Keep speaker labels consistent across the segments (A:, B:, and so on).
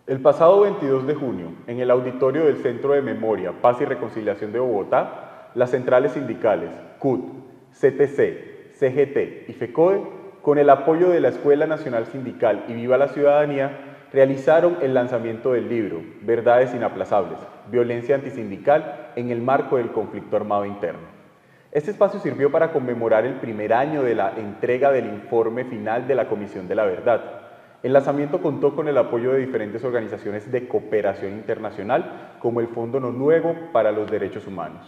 A: El pasado 22 de junio, en el auditorio del Centro de Memoria, Paz y Reconciliación de Bogotá, las centrales sindicales CUT, CTC, CGT y FECODE, con el apoyo de la Escuela Nacional Sindical y Viva la Ciudadanía, realizaron el lanzamiento del libro Verdades Inaplazables, Violencia Antisindical en el marco del conflicto armado interno. Este espacio sirvió para conmemorar el primer año de la entrega del informe final de la Comisión de la Verdad. El lanzamiento contó con el apoyo de diferentes organizaciones de cooperación internacional, como el Fondo Noruego para los Derechos Humanos.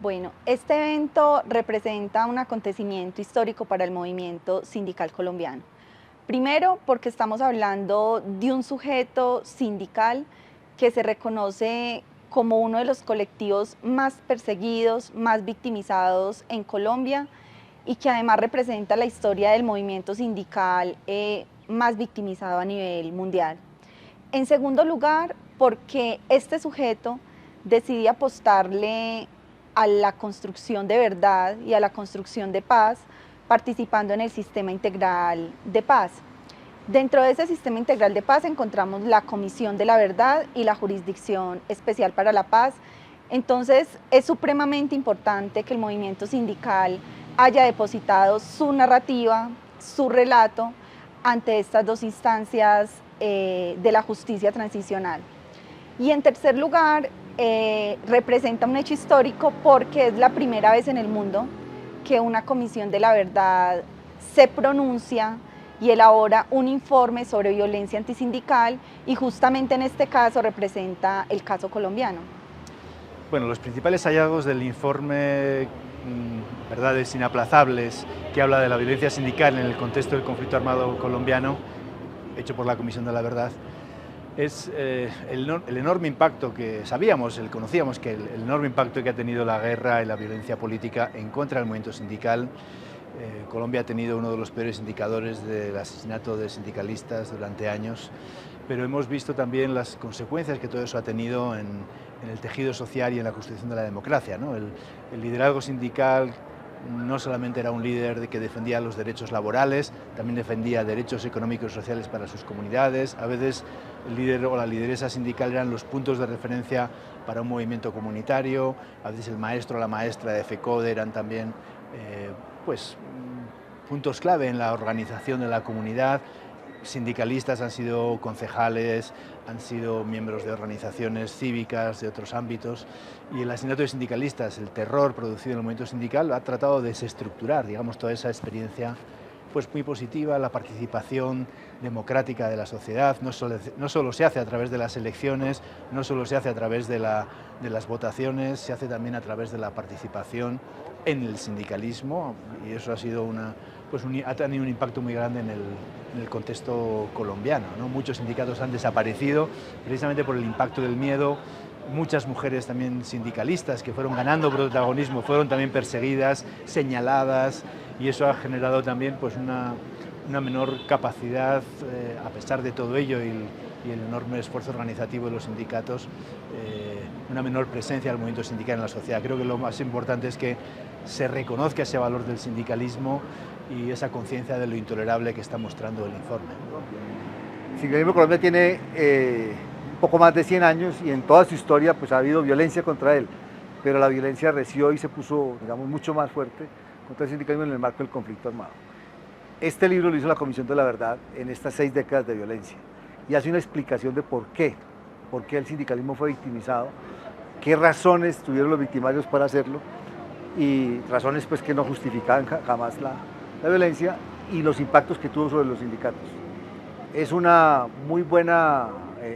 B: Bueno, este evento representa un acontecimiento histórico para el movimiento sindical colombiano. Primero, porque estamos hablando de un sujeto sindical que se reconoce como uno de los colectivos más perseguidos, más victimizados en Colombia y que además representa la historia del movimiento sindical más victimizado a nivel mundial. En segundo lugar, porque este sujeto decide apostarle a la construcción de verdad y a la construcción de paz, participando en el sistema integral de paz. Dentro de ese sistema integral de paz encontramos la Comisión de la Verdad y la Jurisdicción Especial para la Paz. Entonces es supremamente importante que el movimiento sindical haya depositado su narrativa, su relato ante estas dos instancias de la justicia transicional. Y en tercer lugar, representa un hecho histórico porque es la primera vez en el mundo que una Comisión de la Verdad se pronuncia y elabora un informe sobre violencia antisindical y justamente en este caso representa el caso colombiano.
C: Bueno, los principales hallazgos del informe Verdades Inaplazables, que habla de la violencia sindical en el contexto del conflicto armado colombiano, hecho por la Comisión de la Verdad, es el enorme impacto que conocíamos que el enorme impacto que ha tenido la guerra y la violencia política en contra del movimiento sindical. Colombia ha tenido uno de los peores indicadores del asesinato de sindicalistas durante años, pero hemos visto también las consecuencias que todo eso ha tenido en el tejido social y en la construcción de la democracia, ¿no? El liderazgo sindical no solamente era un líder que defendía los derechos laborales, también defendía derechos económicos y sociales para sus comunidades. A veces el líder o la lideresa sindical eran los puntos de referencia para un movimiento comunitario, a veces el maestro o la maestra de FECODE eran también puntos clave en la organización de la comunidad. Sindicalistas han sido concejales, han sido miembros de organizaciones cívicas de otros ámbitos, y el asesinato de sindicalistas, el terror producido en el movimiento sindical, ha tratado de desestructurar, digamos, toda esa experiencia muy positiva, la participación democrática de la sociedad. No solo se hace a través de las elecciones, no solo se hace a través de las votaciones, se hace también a través de la participación en el sindicalismo, y eso ha sido ha tenido un impacto muy grande en el contexto colombiano, ¿no? Muchos sindicatos han desaparecido precisamente por el impacto del miedo. Muchas mujeres también sindicalistas que fueron ganando protagonismo fueron también perseguidas, señaladas, y eso ha generado también una menor capacidad, a pesar de todo ello y el enorme esfuerzo organizativo de los sindicatos, una menor presencia del movimiento sindical en la sociedad. Creo que lo más importante es que se reconozca ese valor del sindicalismo y esa conciencia de lo intolerable que está mostrando el informe.
D: El sindicalismo en Colombia tiene un poco más de 100 años y en toda su historia ha habido violencia contra él, pero la violencia reció y se puso, digamos, mucho más fuerte contra el sindicalismo en el marco del conflicto armado. Este libro lo hizo la Comisión de la Verdad en estas 6 décadas de violencia y hace una explicación de por qué el sindicalismo fue victimizado, qué razones tuvieron los victimarios para hacerlo y razones que no justificaban jamás la violencia y los impactos que tuvo sobre los sindicatos. Es una muy buena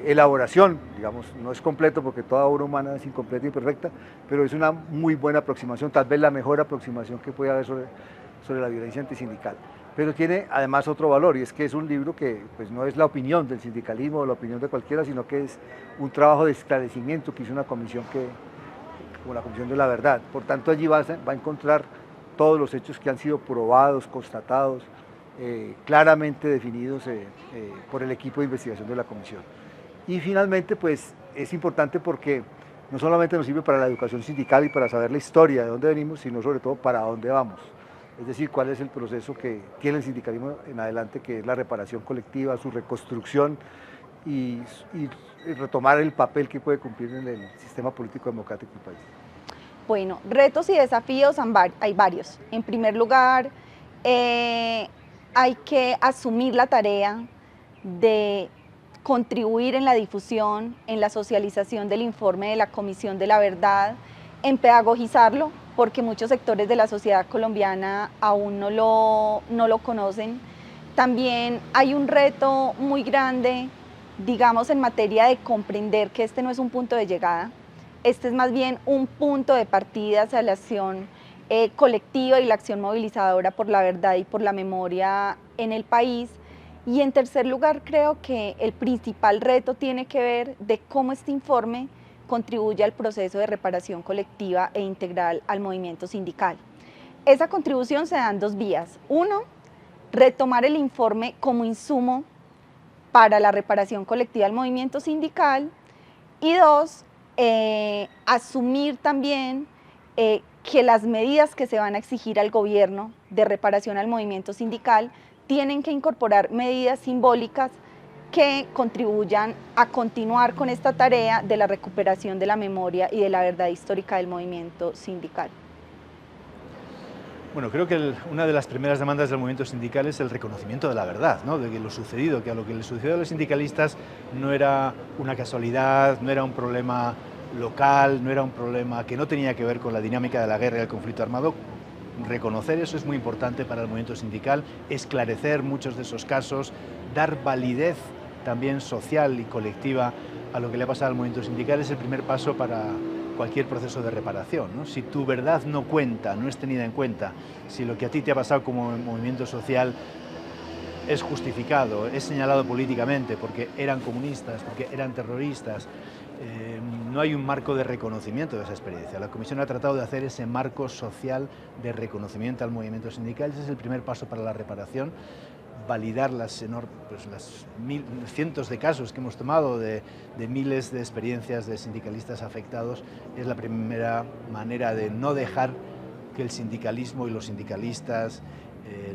D: elaboración, digamos, no es completo porque toda obra humana es incompleta y imperfecta, pero es una muy buena aproximación, tal vez la mejor aproximación que puede haber sobre la violencia antisindical. Pero tiene además otro valor, y es que es un libro que no es la opinión del sindicalismo o la opinión de cualquiera, sino que es un trabajo de esclarecimiento que hizo una comisión como la Comisión de la Verdad. Por tanto, allí va a encontrar todos los hechos que han sido probados, constatados, claramente definidos por el equipo de investigación de la comisión. Y finalmente, es importante porque no solamente nos sirve para la educación sindical y para saber la historia de dónde venimos, sino sobre todo para dónde vamos. Es decir, cuál es el proceso que tiene el sindicalismo en adelante, que es la reparación colectiva, su reconstrucción y retomar el papel que puede cumplir en el sistema político democrático del país.
B: Bueno, retos y desafíos hay varios. En primer lugar, hay que asumir la tarea de contribuir en la difusión, en la socialización del informe de la Comisión de la Verdad, en pedagogizarlo, porque muchos sectores de la sociedad colombiana aún no lo conocen. También hay un reto muy grande, digamos, en materia de comprender que este no es un punto de llegada, este es más bien un punto de partida hacia la acción colectiva y la acción movilizadora por la verdad y por la memoria en el país. Y en tercer lugar, creo que el principal reto tiene que ver de cómo este informe contribuye al proceso de reparación colectiva e integral al movimiento sindical. Esa contribución se da en dos vías. Uno, retomar el informe como insumo para la reparación colectiva del movimiento sindical. Y dos, asumir también que las medidas que se van a exigir al gobierno de reparación al movimiento sindical tienen que incorporar medidas simbólicas que contribuyan a continuar con esta tarea de la recuperación de la memoria y de la verdad histórica del movimiento sindical.
C: Bueno, creo que una de las primeras demandas del movimiento sindical es el reconocimiento de la verdad, ¿no? De que lo sucedido, que a lo que le sucedió a los sindicalistas no era una casualidad, no era un problema local, no era un problema que no tenía que ver con la dinámica de la guerra y el conflicto armado. Reconocer eso es muy importante para el movimiento sindical, esclarecer muchos de esos casos, dar validez también social y colectiva a lo que le ha pasado al movimiento sindical es el primer paso para cualquier proceso de reparación, ¿no? Si tu verdad no cuenta, no es tenida en cuenta, si lo que a ti te ha pasado como movimiento social es justificado, es señalado políticamente porque eran comunistas, porque eran terroristas, no hay un marco de reconocimiento de esa experiencia. La Comisión ha tratado de hacer ese marco social de reconocimiento al movimiento sindical. Ese es el primer paso para la reparación, validar las cientos de casos que hemos tomado de miles de experiencias de sindicalistas afectados. Es la primera manera de no dejar que el sindicalismo y los sindicalistas,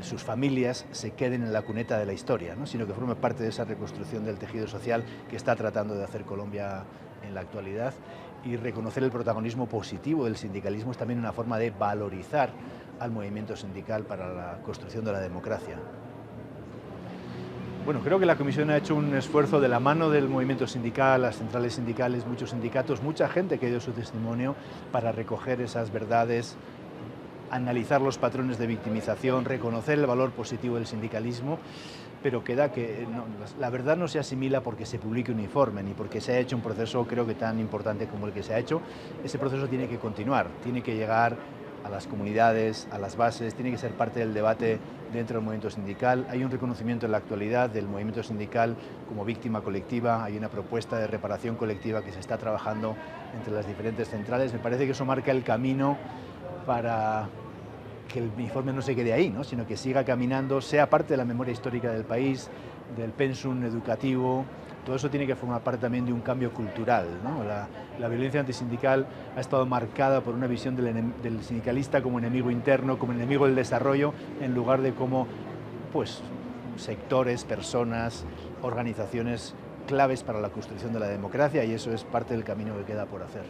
C: sus familias, se queden en la cuneta de la historia, ¿no? Sino que forme parte de esa reconstrucción del tejido social que está tratando de hacer Colombia en la actualidad. Y reconocer el protagonismo positivo del sindicalismo es también una forma de valorizar al movimiento sindical para la construcción de la democracia. Bueno, creo que la Comisión ha hecho un esfuerzo de la mano del movimiento sindical, las centrales sindicales, muchos sindicatos, mucha gente que dio su testimonio para recoger esas verdades, analizar los patrones de victimización, reconocer el valor positivo del sindicalismo, pero queda que la verdad no se asimila porque se publique un informe, ni porque se haya hecho un proceso creo que tan importante como el que se ha hecho. Ese proceso tiene que continuar, tiene que llegar a las comunidades, a las bases, tiene que ser parte del debate dentro del movimiento sindical. Hay un reconocimiento en la actualidad del movimiento sindical como víctima colectiva, hay una propuesta de reparación colectiva que se está trabajando entre las diferentes centrales. Me parece que eso marca el camino para que el informe no se quede ahí, ¿no? Sino que siga caminando, sea parte de la memoria histórica del país, del pensum educativo. Todo eso tiene que formar parte también de un cambio cultural, ¿no? La violencia antisindical ha estado marcada por una visión del sindicalista como enemigo interno, como enemigo del desarrollo, en lugar de como pues, sectores, personas, organizaciones claves para la construcción de la democracia, y eso es parte del camino que queda por hacer.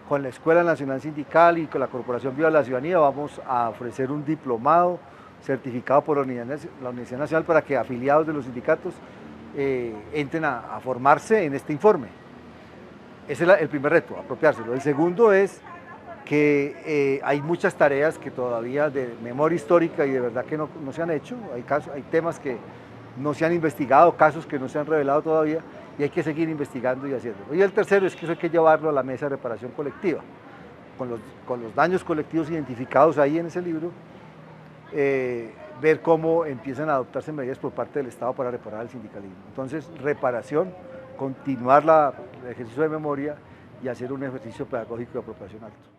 D: Con la Escuela Nacional Sindical y con la Corporación Viva la Ciudadanía vamos a ofrecer un diplomado certificado por la Universidad Nacional para que afiliados de los sindicatos entren a formarse en este informe. Ese es el primer reto, apropiárselo. El segundo es que hay muchas tareas que todavía de memoria histórica y de verdad que no se han hecho, hay temas que no se han investigado, casos que no se han revelado todavía, y hay que seguir investigando y haciéndolo. Y el tercero es que eso hay que llevarlo a la mesa de reparación colectiva, con los daños colectivos identificados ahí en ese libro, ver cómo empiezan a adoptarse medidas por parte del Estado para reparar el sindicalismo. Entonces, reparación, continuar el ejercicio de memoria y hacer un ejercicio pedagógico de apropiación alto.